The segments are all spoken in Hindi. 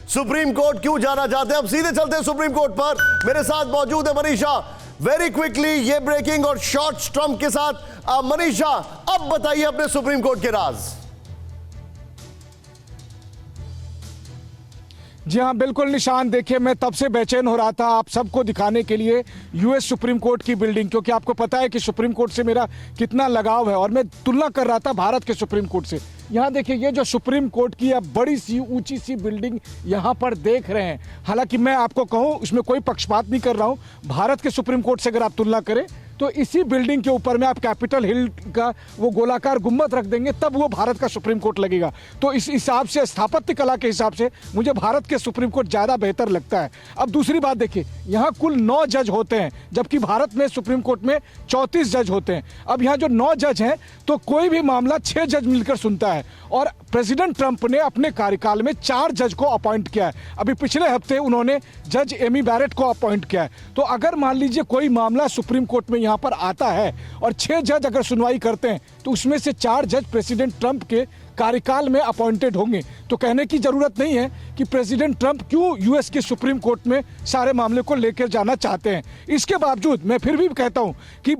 सुप्रीम कोर्ट क्यों जाना चाहते हैं। अब सीधे चलते हैं सुप्रीम कोर्ट पर। मेरे साथ मौजूद है मनीषा। वेरी क्विकली ये ब्रेकिंग और शॉर्ट्स ट्रंप के साथ। मनीषा, अब बताइए अपने सुप्रीम कोर्ट के राज। जी हाँ, बिल्कुल निशान। देखिए, मैं तब से बेचैन हो रहा था आप सबको दिखाने के लिए यूएस सुप्रीम कोर्ट की बिल्डिंग, क्योंकि आपको पता है कि सुप्रीम कोर्ट से मेरा कितना लगाव है और मैं तुलना कर रहा था भारत के सुप्रीम कोर्ट से। यहाँ देखिए, ये जो सुप्रीम कोर्ट की अब बड़ी सी ऊंची सी बिल्डिंग यहाँ पर देख रहे हैं। हालांकि मैं आपको कहूँ, इसमें कोई पक्षपात नहीं कर रहा हूँ। भारत के सुप्रीम कोर्ट से अगर आप तुलना करें तो इसी बिल्डिंग के ऊपर में आप कैपिटल हिल का वो गोलाकार गुंबद रख देंगे, तब वो भारत का सुप्रीम कोर्ट लगेगा। तो इस हिसाब से, स्थापत्य कला के हिसाब से मुझे भारत के सुप्रीम कोर्ट ज़्यादा बेहतर लगता है। अब दूसरी बात देखिए, यहाँ कुल 9 जज होते हैं, जबकि भारत में सुप्रीम कोर्ट में 34 जज होते हैं। अब यहाँ जो 9 जज हैं, तो कोई भी मामला 6 जज मिलकर सुनता है। और प्रेसिडेंट ट्रंप ने अपने कार्यकाल में 4 जज को अपॉइंट किया है। अभी पिछले हफ्ते उन्होंने जज एमी बैरेट को अपॉइंट किया है। तो अगर मान लीजिए कोई मामला सुप्रीम कोर्ट में यहाँ पर आता है और 6 जज अगर सुनवाई करते हैं, तो उसमें से 4 जज प्रेसिडेंट ट्रंप के कार्यकाल में अपॉइंटेड होंगे। तो कहने की जरूरत नहीं है कि प्रेसिडेंट ट्रंप क्यों यूएस के सुप्रीम कोर्ट में सारे मामले को लेकर जाना चाहते हैं। इसके बावजूद मैं फिर भी कहता हूं कि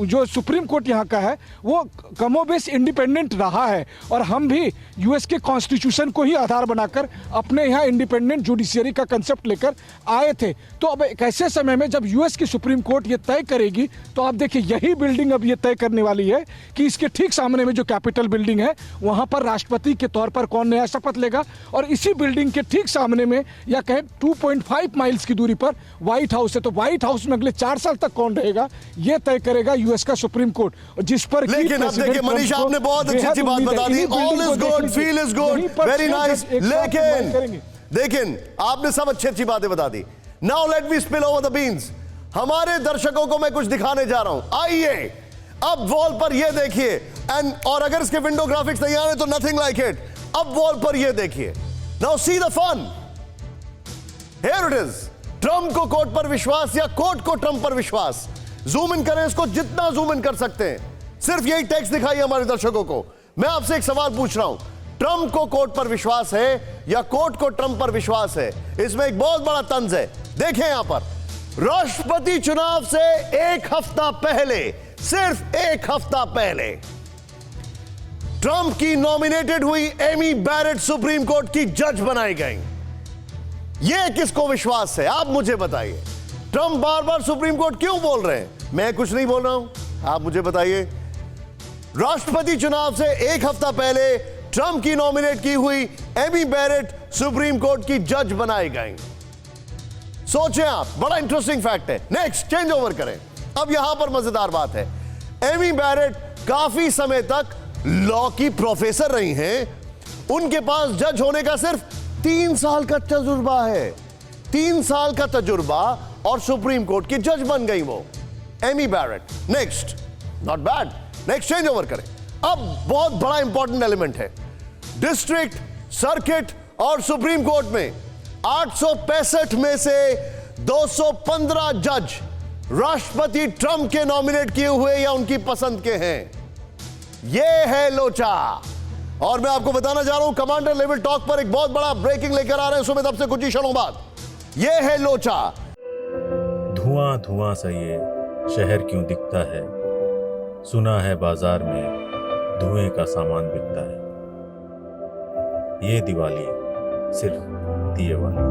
जो सुप्रीम कोर्ट यहाँ का है वो कमोबेश इंडिपेंडेंट रहा है, और हम भी यूएस के कॉन्स्टिट्यूशन को ही आधार बनाकर अपने यहाँ इंडिपेंडेंट जुडिशियरी का कंसेप्ट लेकर आए थे। तो अब एक ऐसे समय में जब यूएस की सुप्रीम कोर्ट ये तय करेगी, तो आप देखिए, यही बिल्डिंग अब ये तय करने वाली है कि इसके ठीक सामने में जो कैपिटल बिल्डिंग है, वहां पर राष्ट्रपति के तौर पर कौन नया शपथ लेगा। और इसी बिल्डिंग के ठीक सामने में, या कहें 2.5 माइल्स की दूरी पर व्हाइट हाउस है। तो व्हाइट हाउस में अगले 4 साल तक कौन रहेगा, यह तय करेगा यूएस का सुप्रीम कोर्ट, जिस पर लेकिन अब देखिए मनीषा, आपने बहुत अच्छी बात बता दी। All is good, feel is good, very nice. लेकिन आपने सब अच्छी बातें बता दी। Now let me spill over the beans. हमारे दर्शकों को मैं कुछ दिखाने जा रहा हूं। आइए, अब वॉल पर ये देखिए, और अगर इसके विंडो ग्राफिक्स नहीं आ रहे तो नथिंग लाइक इट। अब वॉल पर ये देखिए। Now see the fun. Here it is. Trump को कोर्ट पर विश्वास या कोर्ट को ट्रंप पर विश्वास। जूम इन करें इसको, जितना जूम इन कर सकते हैं। सिर्फ यही टेक्स्ट दिखाइए हमारे दर्शकों को। मैं आपसे एक सवाल पूछ रहा हूं, ट्रंप को कोर्ट पर विश्वास है या कोर्ट को ट्रंप पर विश्वास है? इसमें एक बहुत बड़ा तंज है। देखें यहां पर, राष्ट्रपति चुनाव से एक हफ्ता पहले, सिर्फ एक हफ्ता पहले, ट्रंप की नॉमिनेटेड हुई एमी बैरेट सुप्रीम कोर्ट की जज बनाई गई। यह किसको विश्वास है, आप मुझे बताइए। ट्रंप बार बार सुप्रीम कोर्ट क्यों बोल रहे हैं? मैं कुछ नहीं बोल रहा हूं, आप मुझे बताइए। राष्ट्रपति चुनाव से एक हफ्ता पहले ट्रंप की नॉमिनेट की हुई एमी बैरेट सुप्रीम कोर्ट की जज बनाई गई। सोचें आप, बड़ा इंटरेस्टिंग फैक्ट है। नेक्स्ट, चेंज ओवर करें। अब यहां पर मजेदार बात है, एमी बैरेट काफी समय तक लॉ की प्रोफेसर रही हैं। उनके पास जज होने का सिर्फ 3 साल का तजुर्बा है। 3 साल का तजुर्बा, और सुप्रीम कोर्ट की जज बन गई वो Amy Barrett. Next, not bad. Next, change over करें। अब बहुत बड़ा इंपॉर्टेंट एलिमेंट है, डिस्ट्रिक्ट, सर्किट और सुप्रीम कोर्ट में 865 में से 215 जज राष्ट्रपति ट्रंप के नॉमिनेट किए हुए या उनकी पसंद के हैं। यह है लोचा। और मैं आपको बताना जा रहा हूं, कमांडर लेवल टॉक पर एक बहुत बड़ा ब्रेकिंग लेकर आ रहे हैं सुमित, अब से कुछ ही क्षणों बाद। यह है लोचा। धुआं धुआं सा ये शहर क्यों दिखता है, सुना है बाजार में धुएं का सामान बिकता है। ये दिवाली सिर्फ दिए वाली।